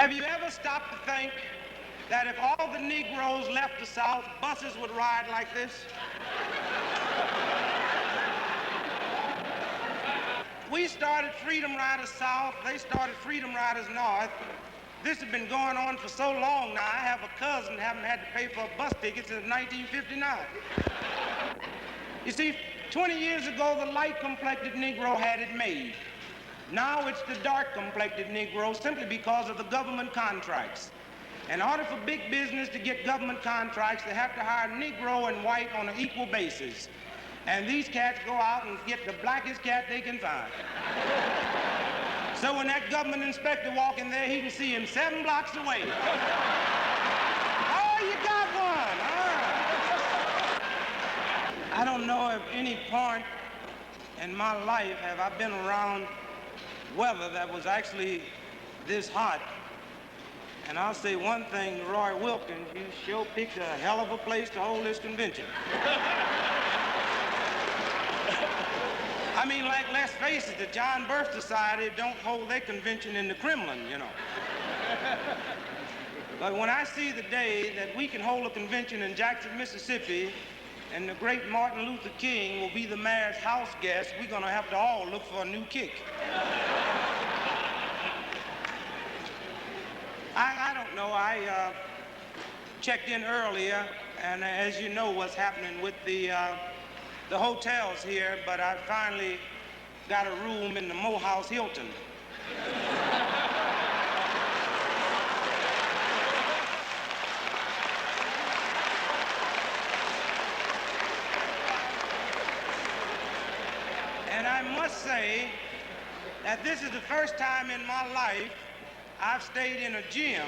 Have you ever stopped to think that if all the Negroes left the South, buses would ride like this? We started Freedom Riders South, they started Freedom Riders North. This has been going on for so long now. I have a cousin who haven't had to pay for a bus ticket since 1959. You see, 20 years ago, the light-complected Negro had it made. Now it's the dark-complected Negro simply because of the government contracts. In order for big business to get government contracts, they have to hire Negro and white on an equal basis. And these cats go out and get the blackest cat they can find. So when that government inspector walk in there, he can see him 7 blocks away. Oh, you got one. All right. I don't know if any point in my life have I been around weather that was actually this hot. And I'll say one thing, Roy Wilkins, you sure picked a hell of a place to hold this convention. I mean, like, let's face it, the John Birth Society don't hold their convention in the Kremlin, you know. But when I see the day that we can hold a convention in Jackson, Mississippi, and the great Martin Luther King will be the mayor's house guest, we're gonna have to all look for a new kick. I don't know, I checked in earlier, and as you know what's happening with the hotels here, but I finally got a room in the Morehouse Hilton. And I must say that this is the first time in my life I've stayed in a gym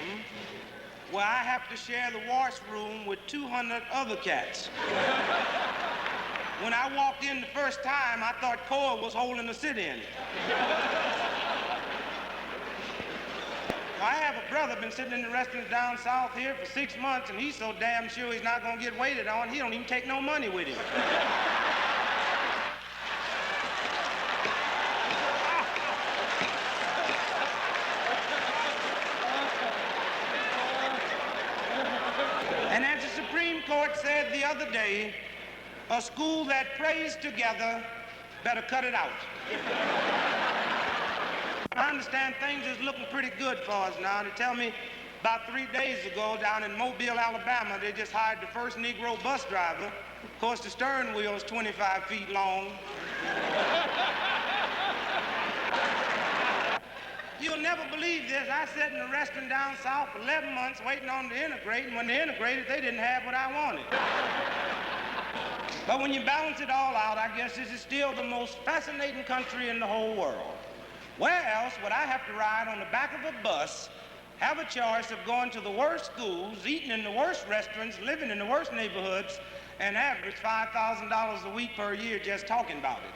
where I have to share the washroom with 200 other cats. When I walked in the first time, I thought Cole was holding the sit-in. I have a brother been sitting in the restaurant down south here for 6 months, and he's so damn sure he's not gonna get waited on, he don't even take no money with him. And as the Supreme Court said the other day, a school that prays together better cut it out. I understand things is looking pretty good for us now. They tell me about 3 days ago down in Mobile, Alabama, they just hired the first Negro bus driver. Of course, the steering wheel is 25 feet long. You'll never believe this. I sat in a restaurant down south for 11 months waiting on to integrate, and when they integrated, they didn't have what I wanted. But when you balance it all out, I guess this is still the most fascinating country in the whole world. Where else would I have to ride on the back of a bus, have a choice of going to the worst schools, eating in the worst restaurants, living in the worst neighborhoods, and average $5,000 a week per year just talking about it?